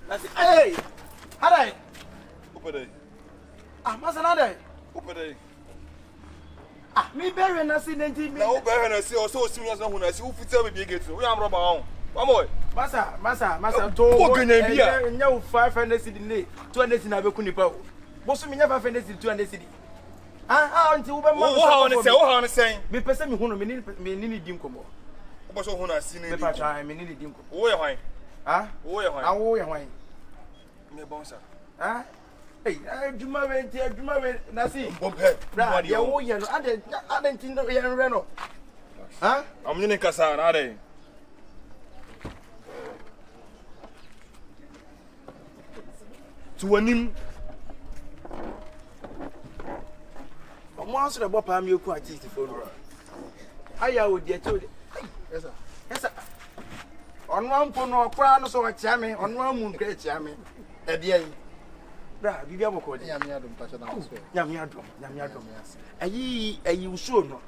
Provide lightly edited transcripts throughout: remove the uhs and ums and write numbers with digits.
Hey! Hada! Upede. Ah, masa nada. Upede. Ah, me bury Nacee nenti me. Na wo bury Nacee o so serious na hu Nacee wo fitia me bi gate. Wo am roba on. Mamoy. Masa to. Wo ganya bia. Nya wo 500 cedi ne. 200 cedi na be ku nipa o. Bo so me nya 500 cedi 200 cedi. Ah, until we be ma. Wo ha on say. Me pese me hu no me ni dim komo. Wo so hu Nacee ne. Me pa try me ni dim komo. Wo ye hwan? Ah? Wo ye hwan? Ah, wo ye hwan? Me bonsa. Ah? Hey, adwuma we Nacee. Bombe. Bra, ya wo ye no. Ade ntin no ye nre no. Ah? Am nyine kasa na ade. Tuwanim. Mo answer the bopa mi oku artist phone. Aya wo de che wo de. Yes sir. Yes sir. Onu ampo no okra no so chia me, onu amu nkra chia me. E de yi. Bra, bibi aboko de. Nyame adom pacha na so. Nyame adom. Ayi usuo no.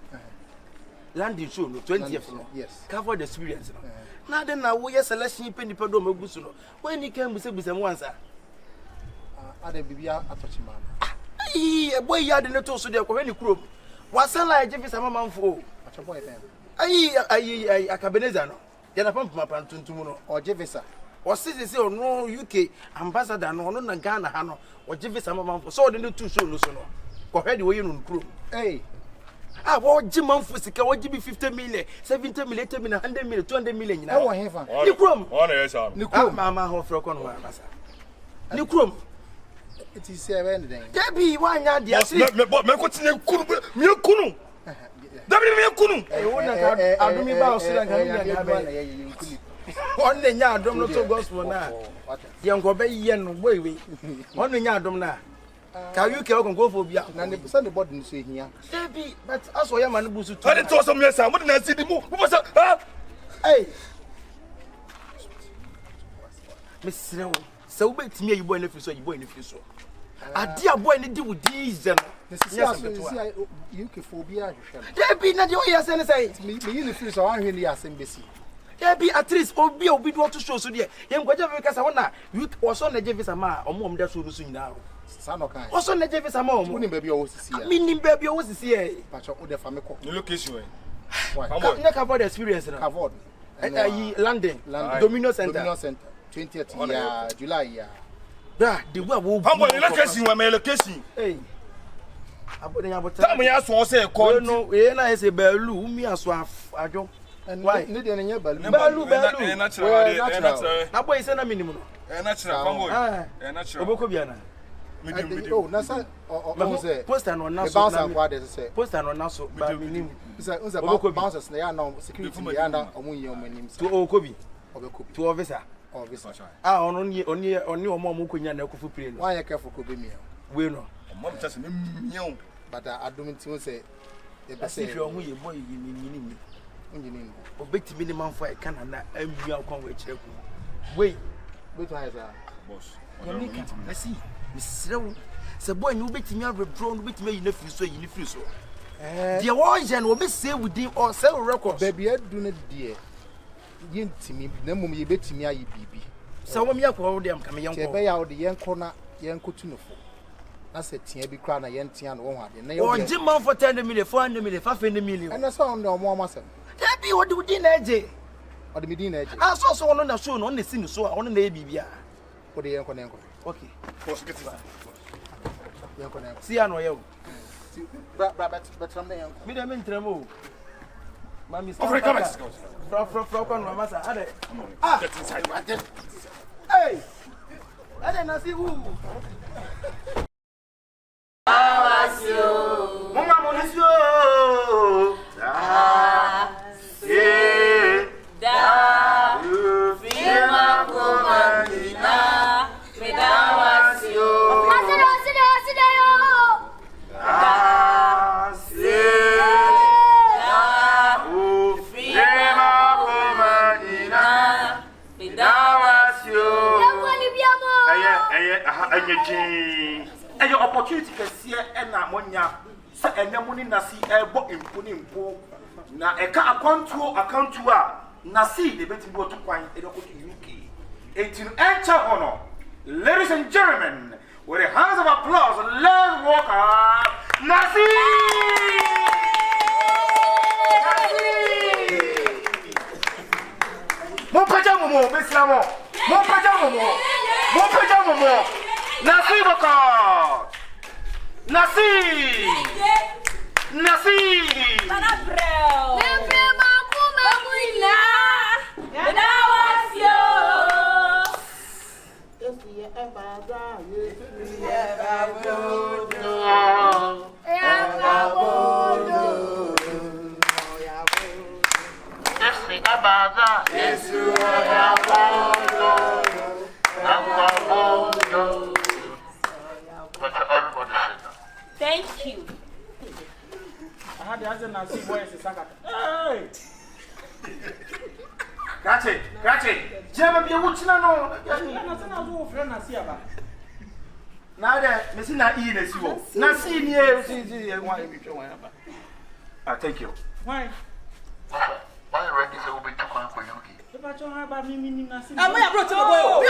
Landing show no 20th no. Yes. Cover the experience no. Na de na wo ye selection pe nipa do magusu no. When ni kan busa mu ansa. Ade bibia atochi man. Ayi, e boy ya de ne to so de ko ni kuro. Wasan la je visa mama mfo. Acho boy dem. Ayi Akabenezer no. Ya na pampa pantuntum no. Oje visa. O se ono UK ambassador no ono na Ghana ha no. Oje visa mama mfo. So de ne two show no so no. Ko hwede wo yi no kuro. Hey. Ah, wo ji manfo sika wo ji bi 50 million, 70 million, 80 million, 100 million, 200 million nyina. E wo hefa. Ni krom. Ona yesa. Ni krom. Mama ho fro ko no masa. Ni krom. It is 7 then. Debi wanya dia si. Me ko tine kunu. Me kunu. Dabi me kunu. E wona ka adumi ba o sira nka mi na ba. On nya adom no to gospel na. Ye nko be ye no boywe. On nya adom na. Ka you ke go for bia. Na ne busa ne body no so ehia. Debi but aso ye man busu to. Ade to so me sa mo de Nacee di mu. Mo fa ha. Hey. Mesre wo. Se wo betimi ayi boy na fi so. Ade a boy ne di wo dize no. Yes, UK phobia hwehwe. Debi na de o ye se ne say. Me yi ne free so wan hwe ne asem besi. Debi at least obi do to show so de. Ye nkwaje be kasa wona you so na je visa ma omom da so so nyina. Sa no kan. Also na je visa ma omo. Woni ba bi o sisi ya. Mi nim ba bi o sisi e. Pacho o de fa me ko. Ni location we. Why? Na cover the experience na. Covered. London. Domino Center. Domino Center. 20th year, July year. Bra, the way wo. Hambo ni location we me location. Hey. Abo nya bota. Tam ya so say ko. No, e na say balu, umi aso ajo. Why? Ne de nya balu. Balu. E natural. Na boy say na minimum no. E natural, Hambo. E natural. Oboko bia na. Oh, na sa o say. Poster no na so. Bounce and quad say. Poster no na so ba minimum. Unza bouncers na ya na security ya na omunye omanim. To okobi. Obekobi. To officer. Officer. Ah, oni omo konya na akufu play no. Why you careful ko be me? We no. Mom just me miau. But adumenti won say e be say say if you hu ye boy yi ni. Unjini. Obetimi ni manfo e kana na amia akon we kire ku. Wei, beto ha za. Boss. Yamika, Nacee. Misrew. Se boy ni obetimi abrebro no obetimi yi na firi so. The one will be say within or sell records. Baby, I do not dear. Yintimi, the mum ye betimi ayi bibi. So when me akwa dem come young. Be ya the young corner, young kutunofo. I said, Tia be crown a young tian one. Oh, Jim man for 10 million, 400 million, 500 million. And I saw no more muscle. That be what do din edge. Or the medina. I saw so on the show on the scene, so on the BBA. For the young conenco. Okay. Boss get it. Young conenco. See, I know you. But some young. Me them in tremo. Mammy, come from Mama. Get inside. Hey! I didn't see who. Mama, Your opportunity can see and Namonia, and Namuni Nacee, a book in Punimpo. Now, a account to Nacee, the betting go to find a local UK. 18 enter honor, Ladies and gentlemen, with a hands of applause, let's welcome Nacee! Mon pajamomo, Mislamo! Mon pajamomo! Mon pajamomo! Nacee Boko! Nacee! Nacee! Parabrel! Thank you. I had the answer Nacee boy is a Sakata. Hey! Grazie. Jema be wuchina no. Now that Messina E is you. Nacee near thank you. Why? Why ready so we took one for you? If I don't have a mini Nacee. I'm going to go to the boy.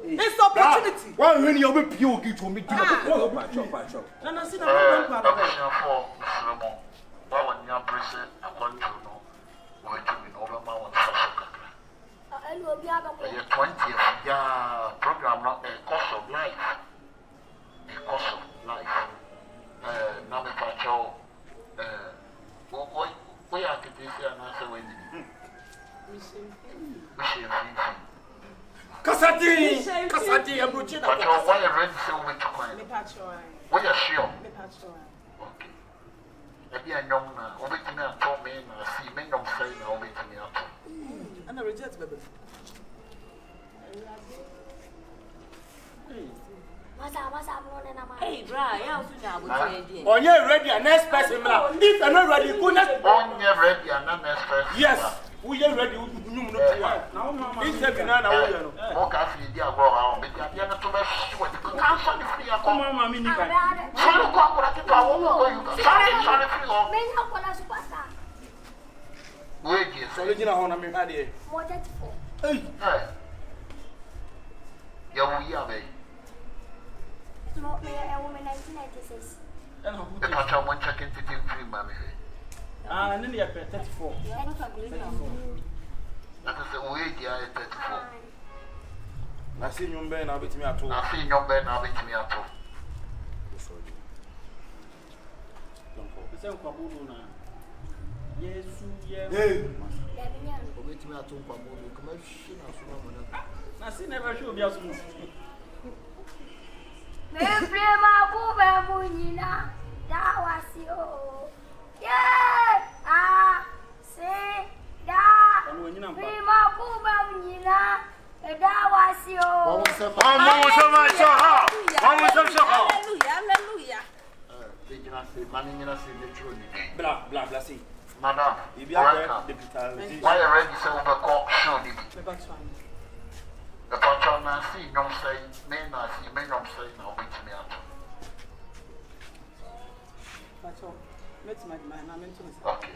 It's opportunity. Why when you be pure give to me? For why when you present a control, why to be over my one your 20th program, not a course of life. A course of life. Now, if I show, we are to be here and answer when we Kasati, I'm Ruchina. but why a red so much coin? We are sure. Okay. Maybe I know now. Over to me, I told me, I see men don't say now, over to me. And I reject baby. Hey, Bra, Oh, you're ready, and next person. If you're not ready, go next. Oh, you're ready, and then next person. Yes, we are ready. Now, it's 7 hours. Walk after the dear go around, but you're not too much. Cancel the free account. Come on, Mini. Sorry, wait, yes. So, you know, I'm in here. Hey, Yeah, we are, baby. It's not me, a woman 1996. The patron went checking 53, mammy. and then you have 34. That is the way they are 34. I see you Ben, I'll be to me at all. I see your bed now, with me at all. Yes, yes. Obeti me ato kwa mo kuma hwi na so ma na. Nacee never show be asum. Me prema kuba munyina da wasio. Yeah! Ah! Se da! Prema kuba munyina da wasio. Hallelujah. Blah, blah, blah, see. Madam, welcome. Why are ready so overcome? Show me. The patron Nacee, no say, may not see, may not say, no, wait me out. Okay.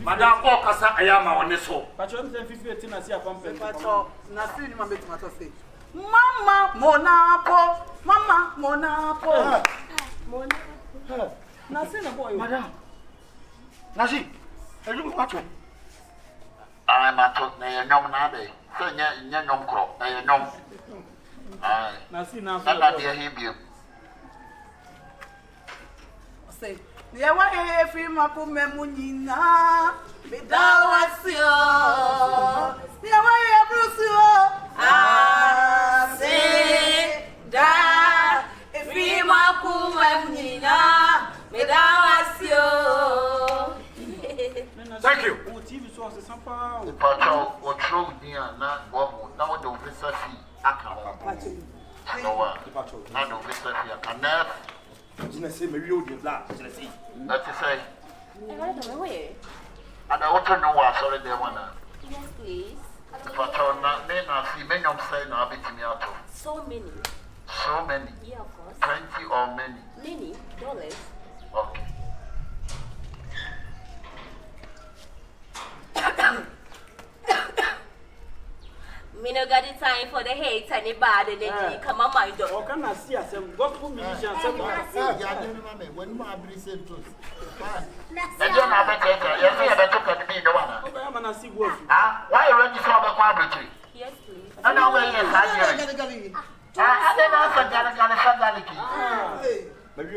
Madam, all Casa, I am on this hole. Patron 15 I see a pump. Nacee ni mama betima to say. Mama Monapo, Mama Monapo. Nacee na boy. Madam. Nacee, are you watching? I'm at all, nay, no, nade. So, yeah, no crop, nay, no. Aye. Nacee now. Not dear him, you. Say, "Dear, why if you mapu memunina, bidawasio, dear, why you brusio, ah, say, da, if you mapu memunina, bidawasio." Thank you. TV source is some power. The patron or true near not one now the officer see account. No one. None of officer here can never. Gina say me real the black. Gina say. That's to say. And I want to know what sorry they wanna. yes, please. The patron not then I see many of say now bit me out. So many. So many. Yeah, of course. 20 or many. Many dollars. Okay. mind for the hate and the bad energy. Come on, mind. Oh, can I see some gospel musicians? Some when you are breathing to And then I bet you better look at me, no one. I'm going to see what. Why are you so about Yes, please. I know where you're I don't know for Gallic. Hey, Good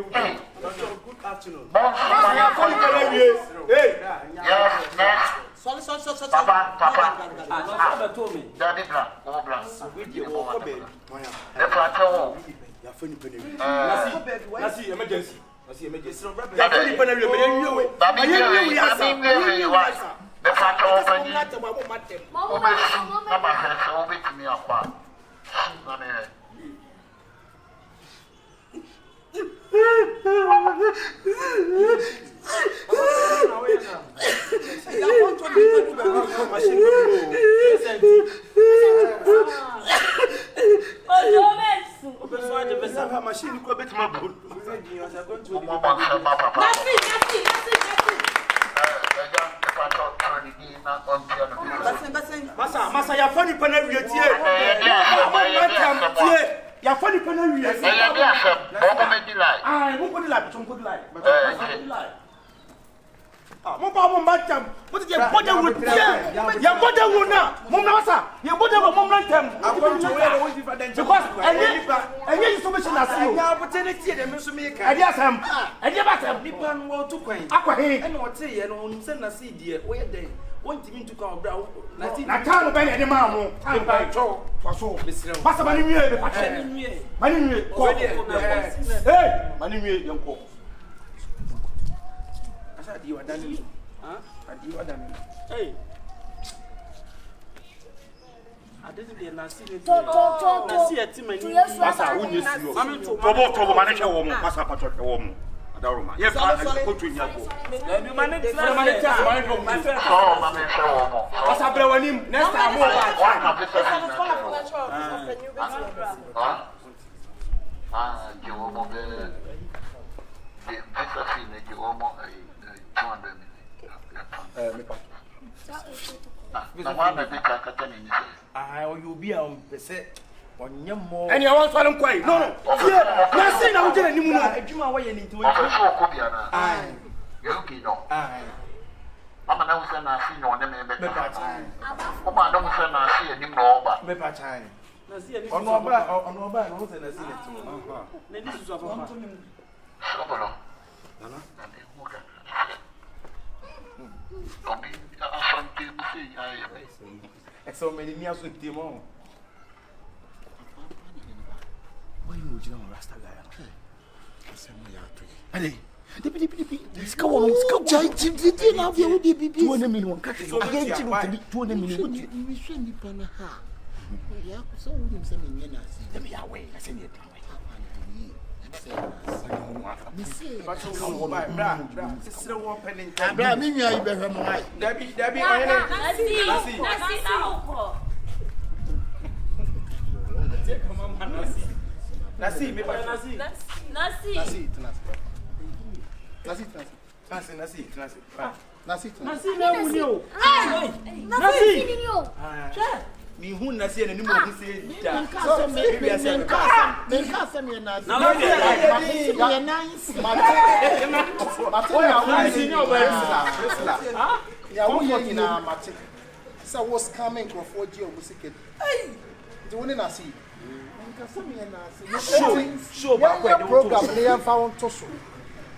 afternoon. Hey, yes, next. Sorry. Papa. Told me. Daddy Bra. With you, baby. The plateau. You're funny, penny. Nacee, Emergency. Nacee, emergency. Daddy, the plateau open. Mama has over to me up. Machine ko bet ma bol. Masa ya fani pana wiete. Ya fani pana wiete. Ah, mo ko di lai. Ah, mo ba mo matam. Mo ti boda wo tie. Ya boda wo na. Mo na wasa. Ya boda wo mo matam. Because enye information na see o. Ya opportunity dem so me ka. Ade asam. Ade batam. Nipa no wo to kwan. Akwa he. E na o te ye no nim se na see die. Wo ye den. Won timi ntu kan obra. Na tan ba na de ma mo. Tan ba cho. Faso. Masa mani nwie be pache. Mani nwie. Ko. Hey, mani nwie yenko. Adi wadani. Adi wadani. Hey. adede de na si to na si etima ni masa wunye suyo tobo mane hwe wo mo masa pato hwe wo mo adaroma ye fa ko to nya go bi mane tra mane ta mane hwe wo mo masa bre wanim next time mo ba jiwo mo be pesa fine jiwo mo 200 me pa na wana de kakata ni nse o yubi a pese onye mo eni awon so len kwai no tie na sei na ujere ni mu no adwuma wa ye ni nti o so ko bia na yuki no mama na usa na si no ne me be ka o ma na usa na si ni no ba be pa chan na si ni ono ba no usa na si le tu na ni su so papa so bolo nana na de mo ka Obi, asante busi aye. So many me aso ntimo. Why you jina mo rasta guy? Asema ya to. Ale. Debi. Ska wono ska jai jidi na via wo de bibi. 200 million ka. So get you 200 million. We should ni pana ha. Ya ko so wo nim se me nyɛ na asi. Dem ya we, na se ni plan we. Bra mi nwa ibe hwe mo ai. Dabi oyene. Nacee me pa Nacee na mu ni o Nacee ni o mi hu Nacee na ni mo hu se da So me ka se me na asi. na Ya nice. Mate ya wo si ni obesla. Ya wo ye na mate. So was coming for G Omusike. The one na asi. Nka se me na asi. Show ba kwa de program ne yan fa won to so.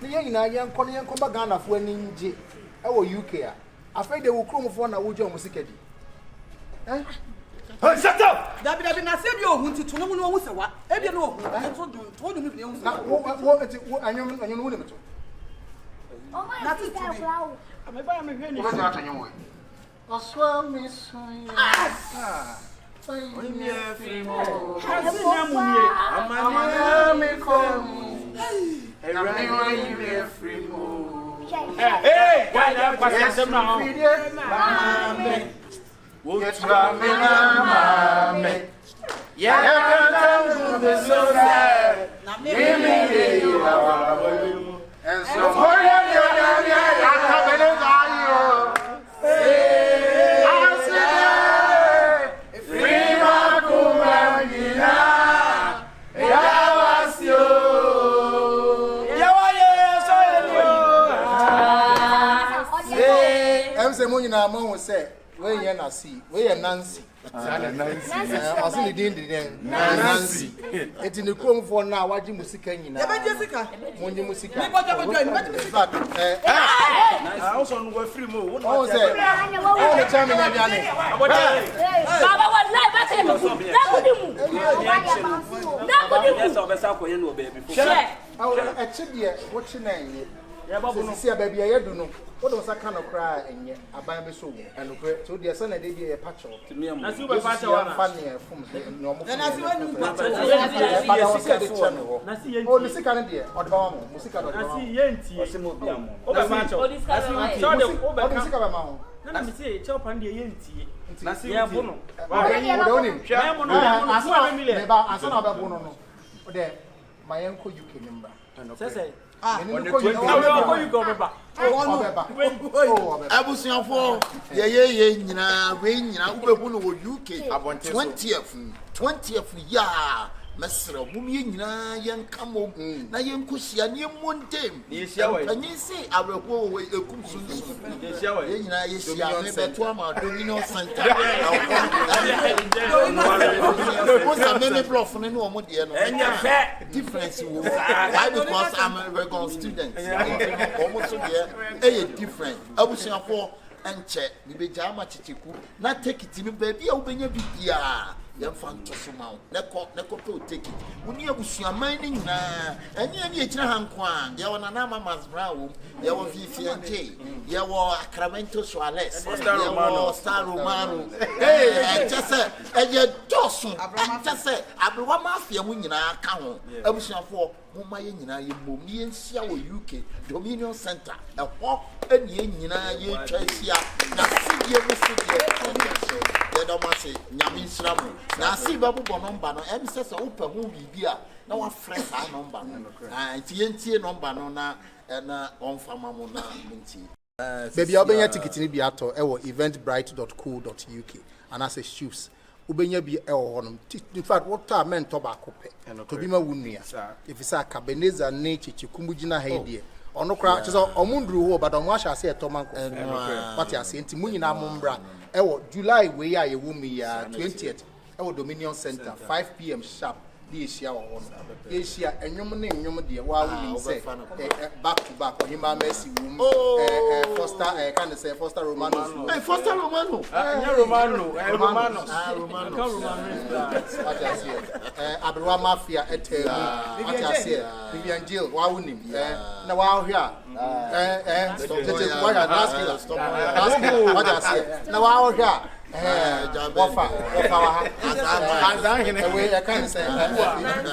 Ne yan ina yan ko ba Ghana fo ani nje. E wo UK a. Afei de wo kromfo na wo G Omusike di. Hey, shut up! Dabi na se bi ohun titun no no hu se wa. E bi no ohun. So dun to dun mi hu se. Na wo anyom wo ne meto. o ma ti ta kwa o me ba me hwe ni Ko ja to nyewe Oswa mi so ya. Oni mi afri mo. Nacee na mu ni Amana mi ko. Era ni mi afri mo. Hey, why na kwase sem na ho Mame. Wotra me na mame. Ya kanta be so sad. Na me Me you are. And so for ya Akabenezer yo. Free ma kuma say mo nyina mo ho say we ye Nacee we ye Nancy Nancy ni din Nancy eti ne kromfo na waji musika nyina ya beje sika mo nyi musika ni bojo bojo ni beje sika also no go free mo o say o le chama nya biane Baba wallahi ba say mu na kudimu Yes, obesa ko ye no baby. e chidie wo chi na enye ya babu no si ababi ya do no wo do saka no kra enye aban be so enokre so de se na de ye pacho Na si ube pacho wana. fa ne fum no mo na si wani Na si ye. o ni sika ne de o de ba mo musika do de Na si ye ntie. o se mo bia mo Obe pacho. o diska right. So de o obe de ka. sika ba ma ho Na mi say che opan de ye ntie. na si Ye bo no. o de oni Me mo no. asa me ba asa na ba bo no no o de ma yen ko UK nimba Sese. ni ko UK Ko you go beba. Abusiafo ye nyina we nyina ubebu no wo UK 20th ya mesra mum ye nyina yen kamo na yen kosia ne montem ye sia we anyi si awereko we ekum sunsun ye sia we ye nyina ye sia me beto ama Dominion Center what's the meme bluff no no mo de no enya fe difference wo why because I'm a regular student almost so there different abusiafo enche ni beja ama chichiku na take it ni baby a ubenya bibia yamfa ntoso ma neko pe o take it woni abusuaman ni nyina eni ekira hankwa ya wona na mama brown ya wo fifi enje ya wo Akabenezer Star Romano chese eje doso chese abrewa mafia mu nyina ka ho abusuafo moma ye nyina ye mom ni ensia wo UK Dominion Center eho eni nyina ye twasia na sidie mu sidie ye do ma se nyame nsira mu na si babu bo number no em se se opa hu bibia na wa fresh a number no tie number no na on fama mu na nti baby obenya ticket ni bi ato e wo eventbrite.co.uk and as a shoes ubenya bi e wo honom in fact what time men to ba kope to bi ma wunua if isa Akabenezer ne chichikumugina ha die ono kra chiso omundru ho but omo ahya se etoman ko what ya se nti munyina mombra e wo July we ya ye wumi ya 20th e wo Dominion Center 5 p.m. sharp di Asia wo hono Asia enwom ne enwom de wa wuni se back to back ohima Mercy wum Foster can say Foster Romano Foster Romano Romano what I say Abrewa Mafia etemu what I say Vivian Jill wa wuni na wa hia what I say na wa hia wafa we can say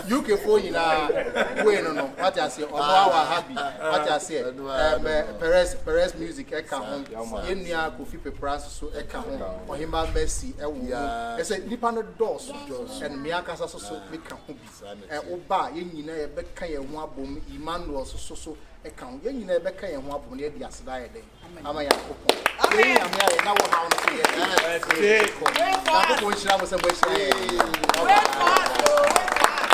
UK for you na we no what I say our happy what I say Perez music e ka ho yenua Kofi Pepras so e ka ho ohima Mercy e wo e say nipa no dos and me akasa so me ka ho bi e oba yenyina ye be ka ye ho abom Emmanuel so e ka ho yenyina ye be ka ye ho abom ne dia aseda ye den ama ya kokon amen am na wo ha on so ye na ko shira mo se bo shira